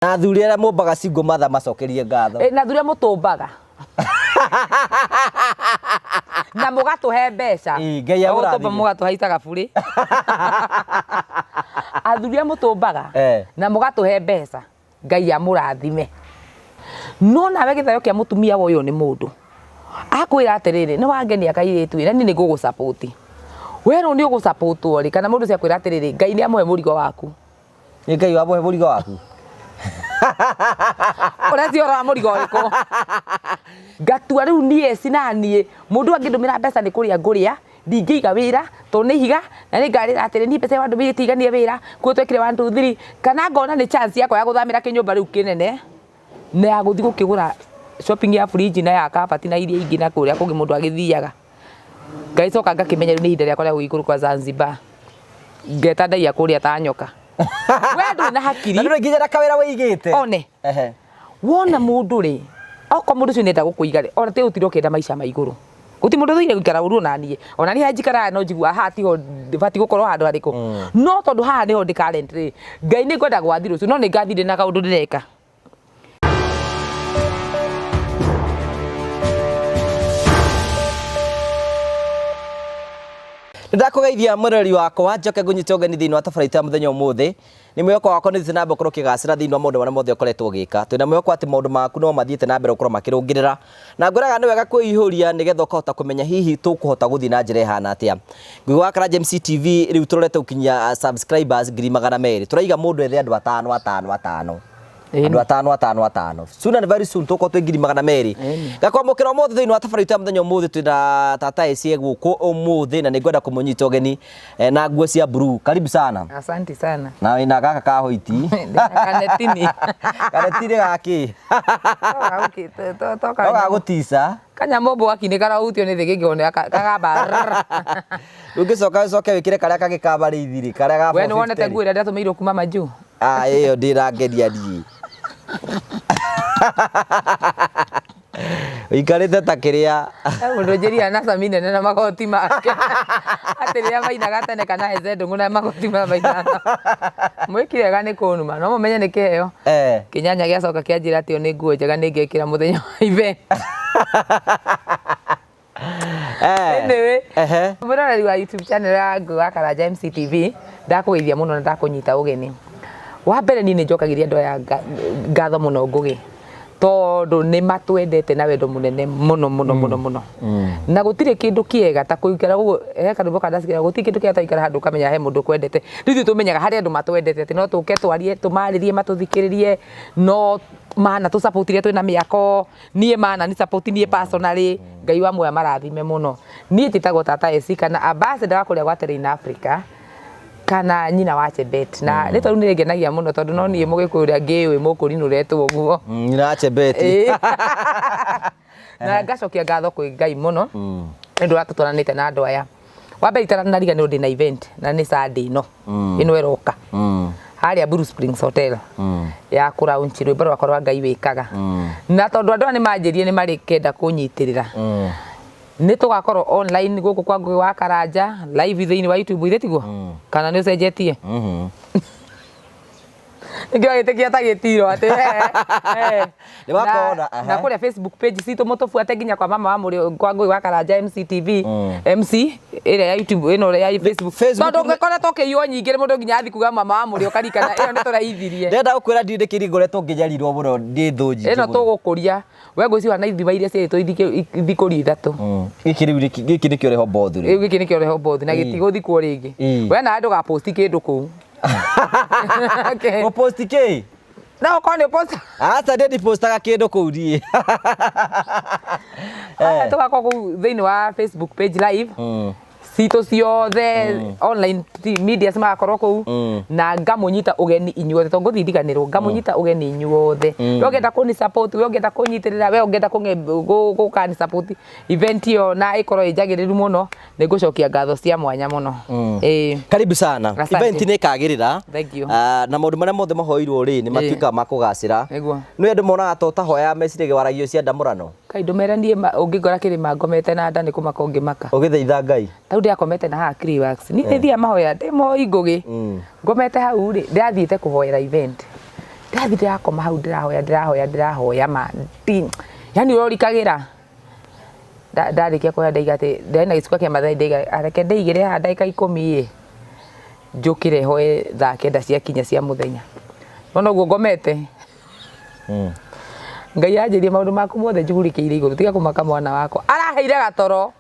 Na athuri arĩa mũmbaga cingo matha macokerie ngatho. Na athuri mũtũmbaga. Na mũgatũhe mbeca. Ngai amũrathime. Mũgatũhaicaga buri. Athuri mũtũmbaga na mũgatũhe mbeca. Ngai amũrathime. No nawe gĩthayo kĩa mũtumia ũyũ nĩ mũndũ. Akwĩra atĩrĩrĩ, nĩ wangenia kairĩtu na niĩ nĩ ngũgũsupport. We no nĩ ũgũsupport ori kana mũndũ akwĩra atĩrĩrĩ, Ngai nĩ amũhe mũrigo waku. Nĩ Ngai wamũhe mũrigo waku. Ũreci ora mũrigo ũrĩkũ. Ngatua rĩu niĩ cina niĩ mũndũ angĩndũmĩra mbeca nĩ kũrĩa ngũrĩa ndingĩiga wĩra to nĩ higa na nĩ ngarĩra atĩrĩ niĩ mbeca wandu tiganie wĩra kuo twekire 1 2 3 kana ngona nĩ chance yakwa ya gũthamĩra kĩnyũmba rĩu kĩnene na ya gũthiĩ gũkĩgũra shopping ya fridge na ya kabati na iria ingĩ na kũrĩa kũngĩ mũndũ agĩthiaga. Ngaicoka ngakĩmenya rĩu nĩ ihinda rĩakwa rĩa gũgĩikũrũka kwa Zanzibar. Ngeta ndaia kũrĩa ta nyoka. We ndũrĩ na hakiri. Na ndũrĩ nginya na kawĩra wĩigĩte. One. Wona mũndũ rĩ, okorwo mũndũ ũcio nenda gũkũiga rĩ, ona te ũtiro kenda maica ma igũrũ. Guti mũndũ thĩire gũikara ũru na niĩ. Ona niĩ njikara no njigua haha tiho bati gũkorwo handũ harĩkũ. No tondũ haha niho ndĩ current rĩ, Ngai nĩ ngwenda gwathi rũciũ no nĩ ngathire na kaũndũ ndĩreka. Ndakugeithia mureri wakwa njoke ngunyite ũgeni thĩinĩ wa tabarĩra ya mũthenya ũmũthĩ nĩ mwĩhoko wakwa nĩ thiĩte na mbere gũkorwo kĩgacĩra thĩinĩ wa maũndũ marĩa mothe ũkoretwo ũgĩka twĩna mwĩhoko atĩ maũndũ maku no mathiĩte na mbere gũkorwo makĩrũngĩrĩra na ngwĩraga nĩ wega kwĩihũria nĩgetha ũkahota kũmenya hihi tũkũhota gũthiĩ na njĩra ihana atĩa. Ngũgĩ wa Karanja MC-TV rĩu tũrorete gũkinyia subscribers 200,000 tũraiga mũndũ ethe andũ 5. Andũ 5. Soon and very soon tuko twingiri 200,000. Ngakwamũkĩra ũmũthĩ thĩinĩ wa tabarĩra ya mũthenya ũmũthĩ twĩna tata eci gũkũ ũmũthĩ na nĩ ngwenda kũmũnyita ũgeni na nguo cia blue. Karibu sana. Asante sana. Na wĩna gaka ka hoiti. Kanetini. Kanetini gaki. Toka gũtica. Kanyamombo gaki nĩ karautio nĩ thĩ gĩkĩone kagamba. Ũngĩcoka wĩkĩre karĩa kagĩkamba rĩithiri karĩa ga 450. We nĩ wonete nguo ĩrĩa ndatũmĩirwo kuma Manju. Ĩyo ndĩrangeria ndiĩ. Ikarĩte ta kĩrĩa mũndũ njeria na Sami nene na magoti make atĩrĩra mainaga tene kana heze ndũngũ na magoti mainaga mwĩkire wega nĩ kũnuma no mũmenye nĩ kĩheo kĩnyanya gĩacoka kĩanjĩra atĩ nĩ nguo njega nĩ ngĩkĩra mũthenya wa event. Anyway, mũroreri wa YouTube channel ya Ngũgĩ wa Karanja MC-TV ndakũgeithia mũno na ndakũnyita ũgeni. Wa mbere niĩ nĩ njokagĩria andũ aya ngatho mũno Ngũgĩ tondũ nĩ matwendete na wendo mũnene mũno. Na gũtirĩ kĩndũ kĩega ta kũikara ũguo kanũmbo kandacikĩra gũtirĩ kĩndũ kĩega ta ikara handũ ũkamenya he mũndũ kwendete. Rĩu tũmenyaga harĩ andũ matwendete atĩ no tũke twarie tũmarĩrie matũthikĩrĩrie no mana tũ support iria twĩna mĩako niĩ mana ni support niĩ personally Ngai wa muoya marathime mũno. Niĩ njĩtagwo tata eci kana ambassador wa kũrĩa gwatereina Africa kana nyina wa Chebet na nĩ tondũ nĩ ngenagia mũno tondũ no niĩ mũgĩkũyũ ũrĩa ngĩũĩ mũkũri nũretwo ũguo. Nyina wa Chebet. Na ngacokia ngatho kwĩ Ngai mũno nĩ ũndũ wa tũtwaranĩte na andũ aya. Wa mbere itaranariga nĩ ndĩ na event na nĩ Sunday ĩno ĩroka harĩa Blue Springs Hotel ya kũraunchi rwĩmbo rwakwa rwa Ngai wĩkaga na tondũ andũ nĩ manjĩrie nĩ marĩ kenda kũnyitĩrĩra nĩ tũgakorwo online gũkũ kwa Ngũgĩ wa Karanja live thĩinĩ wa YouTube ithe tiguo kana nĩ ũcenjetie ngĩgĩtĩkia ta gĩtiro atĩ nĩ wakona na kũrĩa Facebook page citũ mũtũbuate nginya kwa mama wa mũrĩ kwa Ngũgĩ wa Karanja MC-TV MC ĩrĩa ya YouTube ĩno ya Facebook tondũ ngĩkoretwo kĩiywo nyingĩ mũndũ nginya athi kuga mama wa mũrĩ ũkarikana ĩyo nĩ tũraithirie ndenda gũkwĩra ndindĩkĩri ngoretwo ngĩnyarirwo mũno ndĩ thũ njingĩ ĩno tũgũkũria we ngwĩciria na ithima iria ciĩtwo ithikũri ithatũ gĩkĩ nĩkĩo Rehoboth rĩu gĩkĩ nĩkĩo Rehoboth na gĩtigũthikwo rĩngĩ we na andũ gaposti kĩndũ kũu post kĩ na ũkorwo nĩ post asa ndĩ postaga kĩndũ kũu niĩ tũgakorwo kũu thĩinĩ wa Facebook page live citũ ciothe online media magakorwo kũu na ngamũnyita ũgeni inyuothe tondũ ngũthirikanĩrwo ngamũnyita ũgeni inyuothe we ũngĩenda kũni support we ũngĩenda kũnyitĩrĩra we ũngĩenda gũkani support event ĩyo na ĩkorwo ĩnjagĩrĩru mũno nĩ ngũcokia ngatho cia mwanya mũno. Karibu sana. Event nĩ ĩkagĩrĩra na maũndũ marĩa mothe mahoirwo rĩ nĩ matuĩkaga ma kũgacĩra nĩ andũ monaga to tahoya meciria waragio cia ndamũrano kaindũ meranie ũngĩngora kĩrĩma ngomete na nda nĩ kũmaka ũngĩmaka ũgĩthaitha Ngai tau ndiakomete na haha Climax ni thia mahoya ndemo Ngũgĩ ngomete hau ri ndiathiĩte kũhoera event ndathi ndirakoma hau ndirahoya ma yani urorikagira ndarikia kuya ndaiga ati ndena gicukua kia mathai ndaiga areke ndaigire ha ndagika 10 njukire hoe thaa 9 cia kinya cia muthenya no guo ngomete Ngai anjirie maundu maku mothe njugurikiire iguru tiga kumaka mwana wako araheire gatoro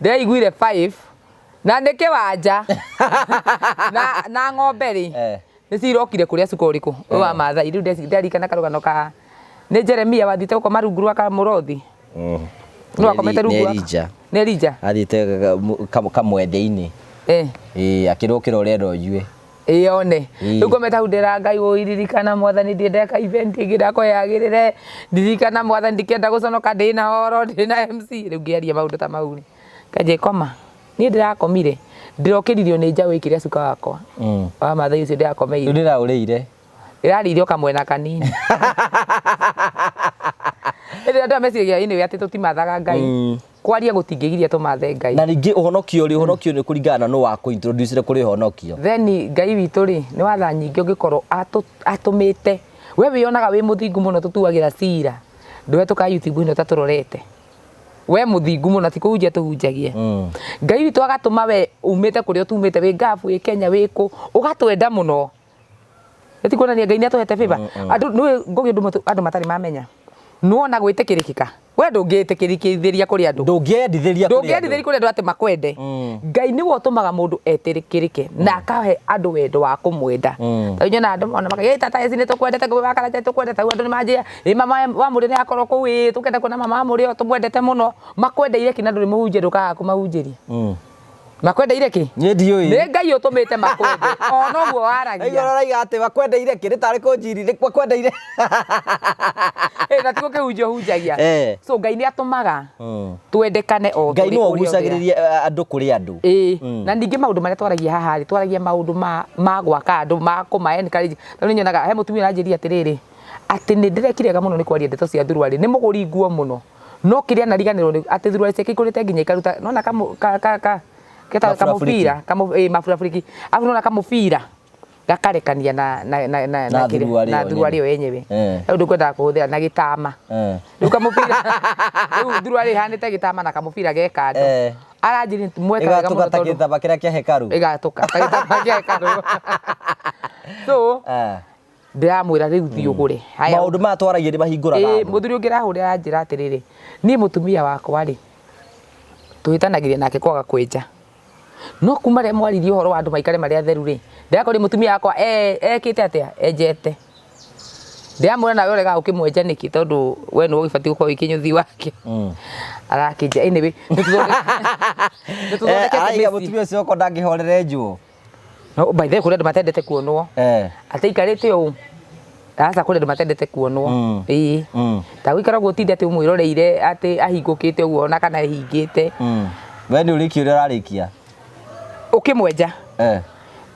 ndiraiguire 5 na ndike wanja na ng'ombe ri nĩ cirokire kuria cuka ũrĩkũ wa Maathai rĩu ndarikana karũgano ka nĩ Jeremia wathite gũkoma rungu rwa Kamũrothi no akomete rungu rwa nĩ Elija athite kamwende-inĩ akĩrũkĩra ũrĩa ndojue one rĩu ngomete hau ndĩra Ngai ũiririkana Mwathani ndĩndeka event ĩngĩ ndakwĩyagĩrĩre ndirikana Mwathani ndikĩenda gũconoka ndĩna horo ndĩna MC rĩu ngĩaria maũndũ ta mau kanjĩ koma niĩ ndĩrakomire ndĩrokĩririo nĩ njaũ ĩkĩrĩa cuka wakwa wa Maathai ũcio ndĩrakomeire rĩu ndĩraũrĩire ĩrarĩirio kamwena kanini ĩrĩa andũ ameciragia ĩnĩ atĩ tũtimathaga Ngai kwaria gũtingĩgiria tũmathe Ngai na ningĩ ũhonokio nĩ kũringana no wa kũ-introduce kũrĩ ũhonokio then Ngai witũ rĩ nĩ watha nyingĩ ũngĩkorwo atũmĩte we wĩonaga wĩ mũthingu mũno tũtuagĩra cira ndũhetũka YouTube ĩno tatũrorete we mũthingu mũno ti kũhunjia tũhunjagie Ngai witũ agatũma we umĩte kũrĩa ũtumĩte wĩ ngabu wĩ Kenya wĩkũ ũgatwenda mũno eti kuonania Ngai nĩ atũhete favor andũ nĩ ngũgĩ andũ matarĩ mamenya nuona gwĩtĩkĩrĩkĩka we ndũngĩtĩkĩrĩkithĩria kũrĩ andũ ndũngĩendithĩria kũrĩ andũ atĩ makwende Ngai nĩwe ũtũmaga mũndũ etĩkĩrĩke na akahe andũ wendo wa kũmwenda ta nyona andũ ona makaga tata eci nĩ tũkwendete ngũbĩ wakaraja tũkwendete andũ nĩ manjia mama wa mũrĩ nĩ akorwo kũu tũkenda kuona mama wa mũrĩ tũmwendete mũno makwendeire kĩ na ndũrĩ mũhunjia ndũkaga kũmahunjĩria makwendeire kĩ niĩ ndiũĩ nĩ Ngai ũtũmĩte makwende ona ũguo waragia igoro raiga atĩ makwendeire kĩ nĩ tarĩ kũnjiri nĩ makwendeire na tiko kĩhunjio hunjagia so Ngai nĩ atũmaga twendekane o Ngai nĩ ũgucagĩrĩria andũ kũrĩ andũ na ningĩ maũndũ marĩa twaragia haha twaragia maũndũ ma gwaka andũ ma kũma encourage tondũ nyonaga he mũtumia anjĩria atĩrĩrĩ atĩ nĩ ndĩrekirega mũno nĩ kwaria ndeto cia thurwarĩ nĩ mũgũri nguo mũno no kĩrĩa nariganĩrwo atĩ thurwarĩ ciake ikũrĩte nginya ikaruta nona kamũbira mabũrabũriki afu nona kamũbira gakarekania na thurwarĩ yo yenyewe rĩu ndũkwendaga kũhũthĩra na gĩtama rĩu kamũbira rĩu thurwarĩ ihanĩte gĩtama na kamũbira gekando aranjĩria mwekaga mũno tondũ gĩtama kĩrĩa kĩa hekarũ ĩgatũka gĩtama kĩa hekarũ so ndiramwĩra rĩu thiĩ ũgũre maũndũ maya twaragia nĩ mahingũraga andũ mũthuri ũngĩ arahũrĩra njĩra atĩrĩrĩ niĩ mũtumia wakwa rĩ tũhĩtanagĩria nake kwaga kwenja no kuma rĩrĩa mwaririe ũhoro wa andũ maikare marĩa atheru rĩ ndĩrakorire mũtumia wakwa ekĩte atĩa enjete ndiramwĩra nawe ũrega ũkĩmwenja nĩkĩ tondũ we nĩwe ũgĩbatiĩ gũkorwo wĩkĩnyũthi wake arakĩnja anyway araiga mũtumia ũcio oko ndangĩhorere njũũ no by the way kũrĩ andũ matendete kuonwo atĩ ikarĩte ũũ asa kũrĩ andũ matendete kuonwo ĩĩ ta gũikara ũguo ũtinde atĩ ũmwĩroreire atĩ ahingũkĩte ũguo ona kana ehingĩte we nĩ ũrĩkia ũrĩa ũrarĩkia ũkĩmwenja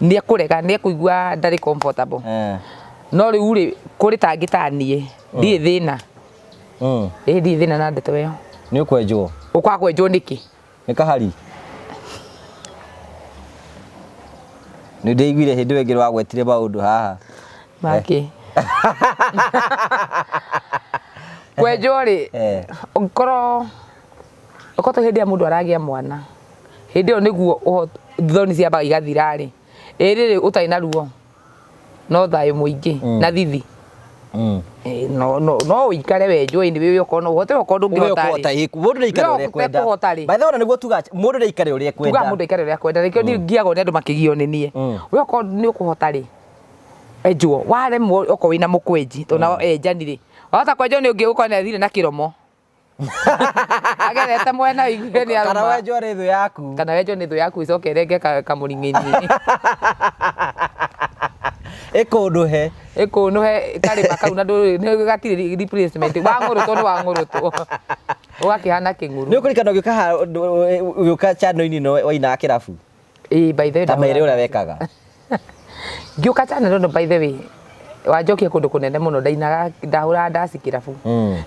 nĩ ekũrega nĩ ekũigua ndarĩ comfortable no rĩu rĩ kũrĩ tangĩ ta niĩ ndirĩ thĩna ndirĩ thĩna na ndeto ĩyo nĩ ũkwenjwo ũkwaga kwenjwo nĩkĩ nĩ kahari nĩ ndĩiguire hĩndĩ ĩyo ĩngĩ wagwetire maũndũ haha makĩ kwenjwo rĩ ũngĩkorwo hĩndĩ ya mũndũ aragĩa mwana hĩndĩ ĩyo nĩguo thoni ciambaga igathira rĩ ĩrĩ ũtarĩ na ruo no thayũ mũingĩ na thithi no ũikare wenjwo-inĩ wĩ okorwo no ũhote okorwo ndũngĩhota rĩ mũndũ nĩaikare ũrĩa ekwenda baitha ona nĩguo tuga mũndũ nĩaikare ũrĩa ekwenda tuga mũndũ aikare ũrĩa ekwenda rĩkĩo niĩ ngiagwo nĩ andũ makĩgio nĩ niĩ wĩ okorwo nĩ ũkũhota rĩ enjwo waremwo okorwo wĩna mũkwenji tondũ nao enjani rĩ wahota kwenjwo nĩ ũngĩ ũkorwo nĩ athire na kĩromo agerete mwena igwe nĩ aruma kana wenjwo nĩ thũ yaku icoke renge kamũring'ini ĩkũndũhe karĩma kau na gatirĩ replacement wang'ũrũtwo nĩ wang'ũrũtwo ũgakĩhana kĩng'uru nĩ ũkũrikana ũgĩũka channel-inĩ ĩno wainaga kĩrabu by the way ta mere ũrĩa wekaga ngĩũka channel ĩno by the way wanjokia kũndũ kũnene mũno ndahũra ndaci kĩrabu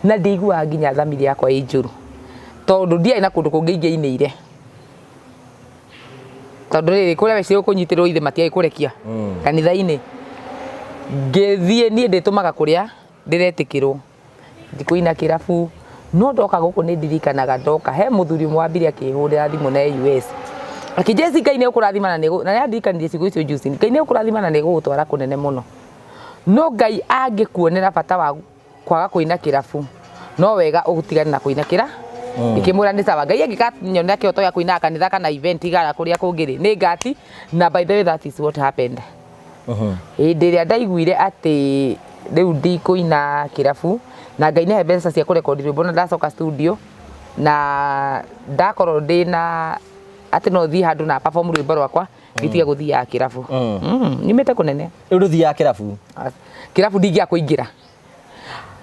na ndĩiguaga nginya thamiri yakwa ĩ njũru tondũ ndiarĩ na kũndũ kũngĩ ingĩinĩire tondũ rĩrĩ kũrĩa weci ũkũnyitĩrwo ithe matiagĩ kũrekia kanitha-inĩ ngĩthiĩ niĩ ndĩtũmaga kũrĩa ndĩretĩkĩrwo ndikũina kĩrabu no ndoka gũkũ nĩ ndirikanaga ndoka he mũthuri ũmwe wambire akĩhũrĩra thimũ na US akĩnjeci Ngai nĩ ũkũrathima na nĩ ndirikanirie ciugo icio juice Ngai nĩ ũkũrathima na nĩ gũgũtwara kũnene mũno no Ngai angĩkuonera bata wa kwaga kũina kĩrabu no wega ũgutigane na kũina ikĩmũra nĩ sawa Ngai angĩkanyonera kĩhoto gĩa kũina kanitha kana event igara kũrĩa kũngĩrĩ nĩ ngati na by the way that is what happened hĩndĩ ĩrĩa ndaiguire atĩ rĩu ndikũina kĩrabu na Ngai nĩ he mbeca cia kũrekondi rwĩmbo na ndacoka studio na ndakorwo ndĩna atĩ no thiĩ handũ na perform rwĩmbo rwakwa ngĩtiga gũthiaga kĩrabu nyumĩte kũnene rĩu ndũthiaga kĩrabu ndingĩa kũingĩra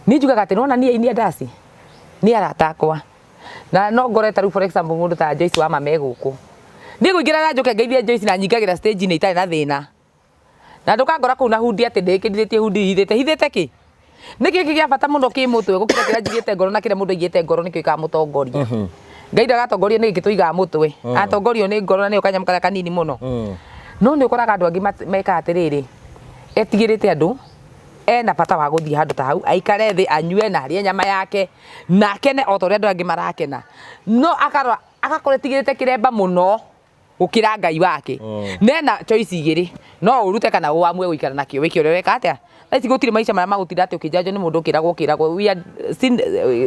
niĩ njugaga atĩ nona niĩ ainia ndaci nĩ arata akwa na no ngoreta rĩu for example mũndũ ta Joyce wa mame gũkũ niĩ ngũingĩra na njoke ngeithie Joyce na nyingagĩra stage inĩ itarĩ na thĩna na ndũkangora kũu na hundi atĩ ndĩkĩrithĩtie hundi hithĩte kĩ nĩkĩ gĩa bata mũno kĩ mũtwe gũkira kĩrĩa njigĩte ngoro na kĩrĩa mũndũ aigĩte ngoro nĩkĩo ikamũtongoria Ngai ndagatongoria nĩkĩ tũigaga mũtwe atongorio nĩ ngoro na nĩ kanyamũ karĩa kanini mũno no nĩ ũkoraga andũ angĩ meka atĩrĩrĩ etigĩrĩte andũ ena bata wa gũthiĩ handũ ta hau aikare thĩ anyue na arĩe nyama yake na akene o ta ũrĩa andũ angĩ marakena no agakorwo etigĩrĩte kĩremba mũno gũkĩra Ngai wake nena choice igĩrĩ no ũrute kana ũamue gũikara nakĩo wĩke ũrĩa weka atĩa Thaici gũtirĩ maica marĩa magũtinda atĩ ũkĩnjanjwo nĩ mũndũ ũkĩragwo we are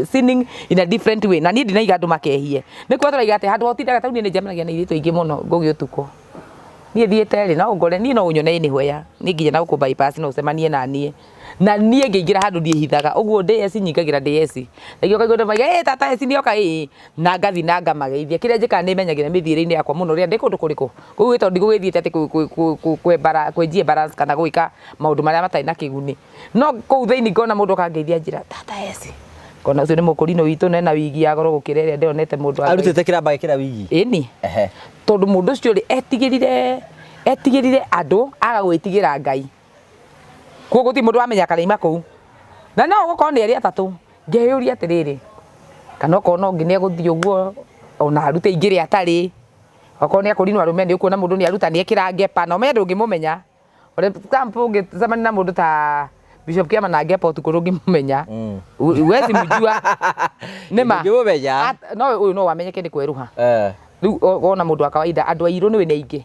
sinning in a different way na niĩ ndinaiga andũ makehie nĩ kwa tũraiga atĩ handũ ũtindaga tau niĩ nĩ njamanagia na airĩtu aingĩ mũno ngũgĩ ũtukũ niĩ thiĩte rĩ no ngore niĩ no ũnyone nĩ hweya niĩ nginya na gũkũ bypass no ũcemanie na niĩ ngĩingĩra handũ ndiĩhithaga ũguo DS nyingagĩra DS naigua kaigua ndĩ maiga tata eci nĩoka na ngathi na ngamageithia kĩrĩa njĩkaga nĩ menyagĩra mĩthiĩre-inĩ yakwa mũno rĩrĩa ndĩ kũndũ kũrĩkũ kũu tondũ ndigũgĩthiĩte atĩ kwenjie balance kana gwĩka maũndũ marĩa matarĩ na kĩguni no kũu thĩinĩ ngona mũndũ akangeithia njĩra tata eci ngona ũcio nĩ mũkũrinũ witũ na ena wigi ya goro gũkĩra ĩrĩa ndĩonete mũndũ arutĩte kĩramba gĩkĩra wigi ĩni tondũ mũndũ ũcio rĩ etigĩrire andũ agagwĩtigĩra Ngai koguo gũtirĩ mũndũ wamenya karaima kũu na no gũkorwo nĩ erĩ atatũ ngeyũria atĩrĩrĩ kana okorwo no ngĩ nĩ egũthiĩ ũguo ona arute ingĩrĩ atarĩ okorwo nĩ akũrinwo arũme nĩ ũkuona mũndũ nĩ aruta nĩ ekĩra ngepa na ũmenye ndũngĩmũmenya for example ũngĩcemania na mũndũ ta Bishop Kiama na ngepa ũtukũ ndũngĩmũmenya wezi mjua nĩma no ũyũ no wamenyeke nĩ kweruha rĩu wona mũndũ wa kawaida andũ airũ nĩ wĩna ingĩ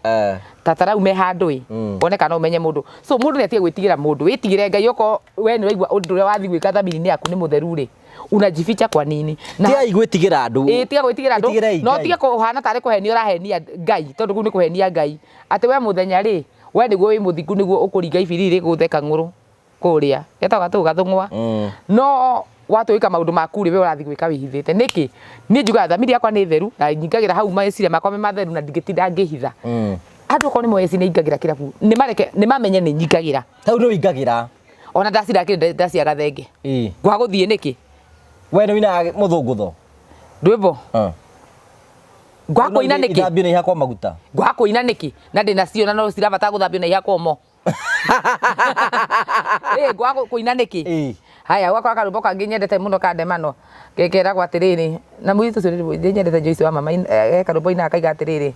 tatarau me handũ woneka no ũmenye mũndũ so mũndũ nĩ atige gwĩtigĩra mũndũ wĩtigĩre Ngai okorwo we nĩ waigua ũndũ ũrĩa wathiĩ gwĩka thamiri-inĩ yaku nĩ mũtheru rĩ unajificha kwa nini tiga gwĩtigĩra andũ tiga gwĩtigĩra andũ no tige kũhana tarĩ kũhenia ũrahenia Ngai tondũ kũu nĩ kũhenia Ngai atĩ we mũthenya rĩ we nĩguo wĩ mũthingu nĩguo ũkũringa ibiriri gũthe kang'ũrũ kũrĩa getagwo gatũ gathũng'wa no watũĩka maũndũ maku rĩ we ũrathiĩ gwĩka wĩhithĩte nĩkĩ niĩ njugaga thamiri yakwa nĩ theru na nyingagĩra hau meciria makwa me matheru na ndingĩtinda ngĩhitha andũ okorwo nĩ moeci nĩ ingagĩra kĩrabu nĩ mamenye nĩ nyingagĩra hau nĩ ũingagĩra ona ndacindakĩrĩ ndacia gathenge gwa gũthiĩ nĩkĩ we nĩ wĩna mũthũngũtho rwĩmbo gwa kũina nĩkĩ ithambio na ihakwa maguta gwa kũina nĩkĩ na ndĩnacio na no cirabata gũthambio na ihakwa mo gwa kũina nĩkĩ haya gwakwa karũmbo kangĩ nyendete mũno ka ndemano gekeragwo atĩrĩrĩ na mũirĩtu ũcio nĩ nyendete Joyce wa mama karũmbo ina akaiga atĩrĩrĩ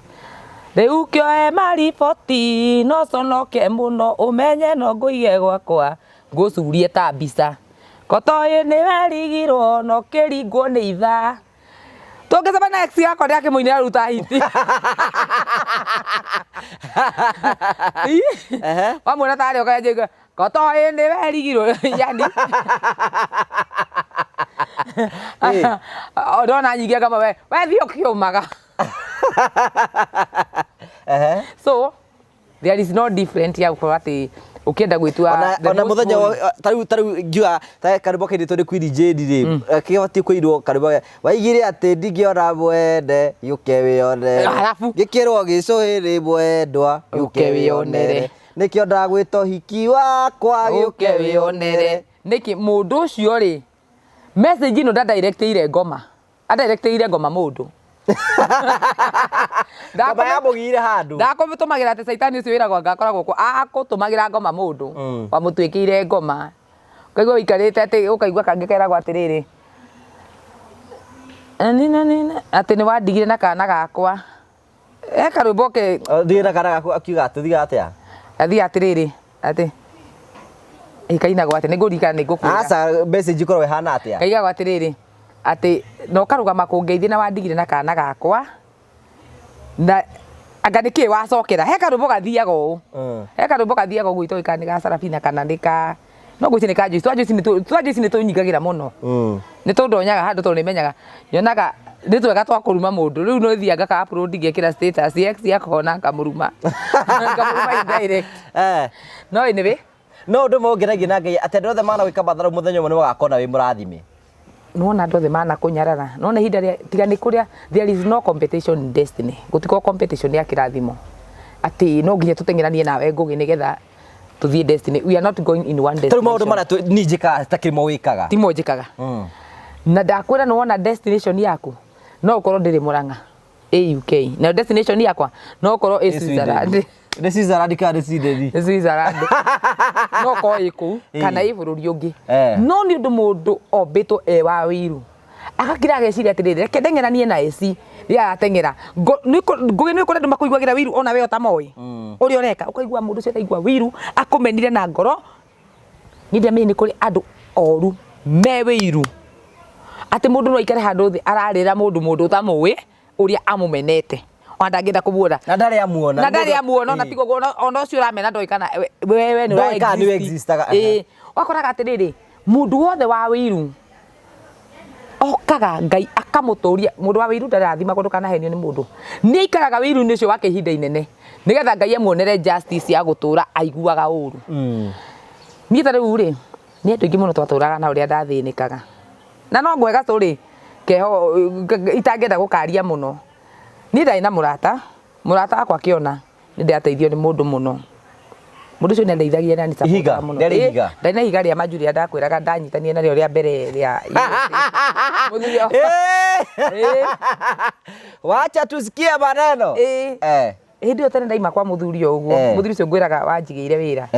rĩu kĩoe mariboti no conoke mũno ũmenye no ngũige gwakwa ngũcurie ta mbica kotoĩ nĩ werigirwo no kĩringwo nĩ ithaa tũngĩcemania ex yakwa ndĩakĩmũinĩra ruta hiti wamwona tarĩ oka njĩga kotoĩ nĩ werigirwo yani ndona nyingĩ ngama we thiĩ ũkĩũmaga so there is no different ya gũkorwo atĩ ukienda gwitua ona muthenya taru ngiwa karĩmbo kairĩtwo nĩ Queen Jane rĩ kĩbatie kũirwo karĩmbo waigire atĩ ndingĩona mwende yuke wĩone gĩkĩrwo gĩcũhĩrĩ mwendwa yuke wĩonere nĩkĩo ndagwĩta hiki wakwa yuke wĩonere nĩkĩ mũndũ ũcio rĩ message ĩno ndadirectĩire ngoma adirectĩire ngoma mũndũ ngoma ya mũgire handũ ndakũmũtũmagĩra atĩ caitani ũcio wĩragwo ngakoragwo kuo akũtũmagĩra ngoma mũndũ wamũtwĩkĩire ngoma ũkaigua wĩikarĩte atĩ ũkaigua kangĩ keragwo atĩrĩrĩ atĩ nĩ wandigire na kana gakwa karwĩmbo ke thigire na kana gaku akiuga atĩ thiga atĩa athiĩ atĩrĩrĩ atĩ kainagwo ati nigurika nigukwira aca message ikorwo ihana atia kaigagwo atiriri ati no karugama kungeithia na wandigire na kana gakwa na anga niki wacokera he karumbo gathiaga uu he karumbo gathiaga uguo itoikani ga Sarafina kana nika no gwiti nika Joyce Joyce ni tunyigagira muno ni tundonyaga handu tondu nimenyaga yonaga ni twega twa kuruma mundu riu no thianga ka upload ngekira status x yakona ngamuruma indirect no iniwe no ndu mongenagia na Ngai ati ndothe mana gwika mathara muthenya umwe ni wagakona wi murathime nona ndothe mana kunyarara nona hinda ria tiga ni kuria there is no competition in destiny gutiko competition ya kirathimo ati no nginya tutengeranie nawe ngugi nigetha tuthie destiny we are not going in one destiny tari maundu mara ninjika takimo wikaga timo njikaga na ndakwira no wona destination yaku no ukorwo ndiri Murang'a AUK na destination yakwa no ukorwo Switzerland ni Switzerland kana Sweden Switzerland no ko iku kana ibururi ungi no ni undu mundu obito wa wiru akakira ageciria atiriri reke ndengeranie na eci ria atengera ngugi ni kurenda makuiguagira wiru ona we otamoi uri oreka ukaigua mundu cio taigua wiru akumenire na ngoro ninde meni kuri andu oru me wiru ati mundu no ikare handu thi ararira mundu utamoi uria amumenete wandangenda kubuona na ndari amuona na tigo ona ucio uramena ndoikana wewe ni existaga wakoraga atiriri mundu wothe wa wiru okaga Ngai akamuturia mundu wa wiru ndarathima kundu kana henio ni mundu ni ikaraga wiru ni ucio wake ihinda inene nigetha Ngai amuonere justice ya gutura aiguaga uru ni tariu ri ni andu ingi muno twaturaga na uria ndathinikaga na no ngwega turi keho itangenda gukaria muno ni ndai na murata akwa kiona ni ndateithio ni mundu muno mundu cio ni ndeithagia na ni support muno ndai na higa ria majuri ndakwiraga ndanyitanie nario ria mbere ria muthurio wacha tusikie maneno hindi otene ndaima kwa muthurio uguo muthurio cio ngwiraga wanjigire wira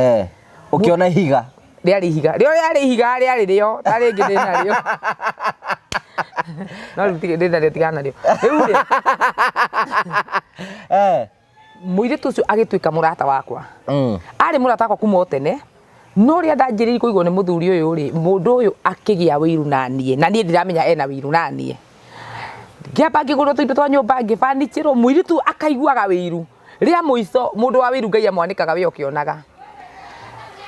ukiona higa riari higa riari rio tari ngi ndina rio no ndina rio tigana rio riu ri muiritu ucio agituika murata wakwa ari murata wakwa kuma tene no ria ndanjiriri kuigwo ni muthuri uyu ri mundu uyu akigia wiru na nie ndiramenya ena wiru na nie ngiamba ngigurwo tuindo twa nyumba ngifanichirwo muiritu akaiguaga wiru ria muico mundu wa wiru Ngai amwanikaga we okionaga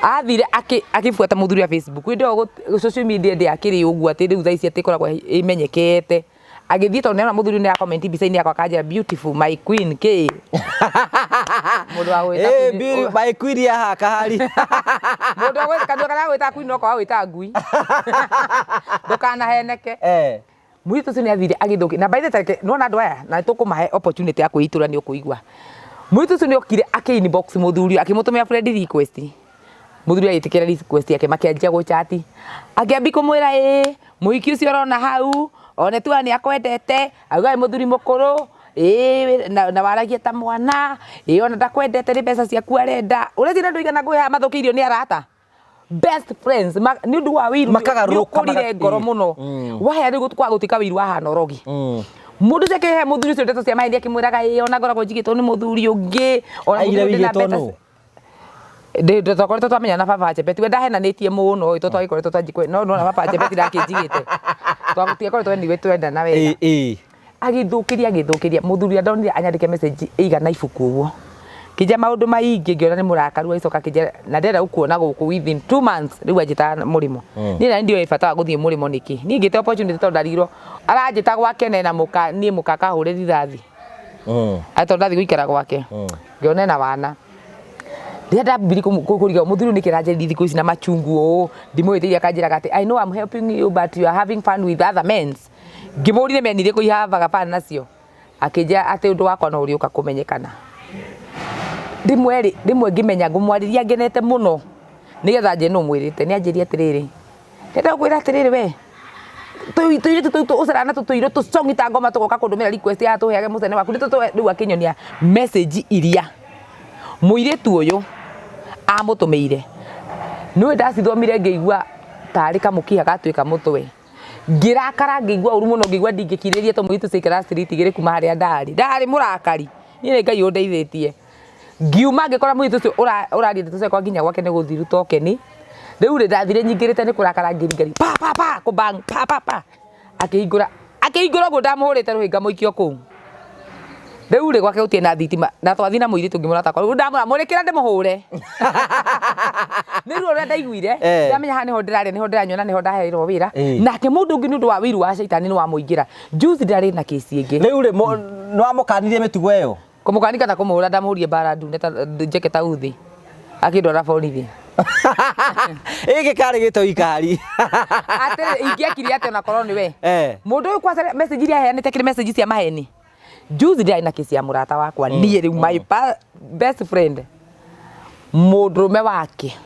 athire akifuata muthuri wa Facebook ndo social media ndi akiri uguo ati riu thaici ati koragwo imenyekete agithie tondu na muthuri ni comment mbica-ini yakwa kanja beautiful my queen K mundu wa gwita my queen ya haka hari mundu wa gwita kana gwita queen no kwa gwita ngui ndukana heneke mwitu cini athire agithuki na by the time no na ndwaya na tukumahe opportunity ya kuitura ni ukuigwa mwitu cini okire inbox muthuri akimutumia friend request muthuri ayitikira request yake makianjia guchati akiambi kumwira muhiki ucio rona hau one tu ani akwendete auga muthuri mukuru na waragia ta mwana ona ndakwendete ni mbeca ciaku arenda urethira nduigana ngwiha mathukiirio ni arata best friends ni ndu wa wiru makagarukire ngoro muno waya ni kwa gutika wiru ahana rogi mundu ceke he muthuri ucio ndeto cia mahindi akimwiraga ona ngoragwo njigitwo ni muthuri ungi ona muthuri na mbeca ndo twakoretwo twamenya na baba Chebet we ndahenanitie muno ito twagikoretwo twanjikwe no na baba Chebet ndakinjigite twagutikoretwo ni twenda na wega agithukiria muthuri ndonire anyandike message igana ibuku uguo kija maundu maingi ngiona ni murakaru icoka kija na ndera ukuona guku within 2 months riu ajita murimo ni na ndio ifata guthie murimo niki ni ngite opportunity to ndarirwo aranjita gwake na muka ni mukaka hure rithathi ato ndathi guikara gwake ngiona na wana Dia bili kuriga muthuri ni kiranjeri thiku ici na machungu ndimwitiria kanjira gati I know I'm helping you but you are having fun with other men ngimurire menire kuihavaga fun nacio akija ati undu wakwa no uriuka kumenyekana rimwe ngimenya ngumwariria ngenete muno nigetha nje no mwirite ni anjiria atiriri ndenda kwira atiriri we tu usarana tuiro tusongita ngoma tugoka kundumira request ya tuheage mucene waku riu akinyonia message iria muiritu uyu amutumeire niwe ndacithomire ngeigua tari kamukiha gatuika mutwe ngirakara ngeigua uru muno ngeigua ndingikiriria to muiritu cikara street gire kuma haria ndari murakari ni Ngai undeithitie ngiuma ngikora muiritu ucio uraria ndeto ciakwa nginya gwake ni guthiru tokeni Riu ri ndathire nyingirite ni kurakara ngirigari pa kubang pa akihingura go ndamuhurite ruhinga muikio kuu. Riu ri gwake gutie na thitima na twathi na muiri tungimura takwa riu ndamura murekera ndimuhure ni ruo ria ndaiguire ndamenya ha niho ndirari niho ndiranyona niho ndaheirwo wira nake mundu ungi nundu wa wiru wa shaitani ni wa muingira juice ndari na kesi ingi riu ri no amukanirie mitugo iyo kumukanika na kumuhura ndamuhurie bara ndune ta njeke ta uthi akindwara borithi Iki kari gito ikari. Ate ingiakiri ate na koroni we. Mundu uyu kwa message iria heanite kiri message cia maheni. Juzi ndia ina kesi ya murata wakwa niĩ riu my best friend. Mundurume wake.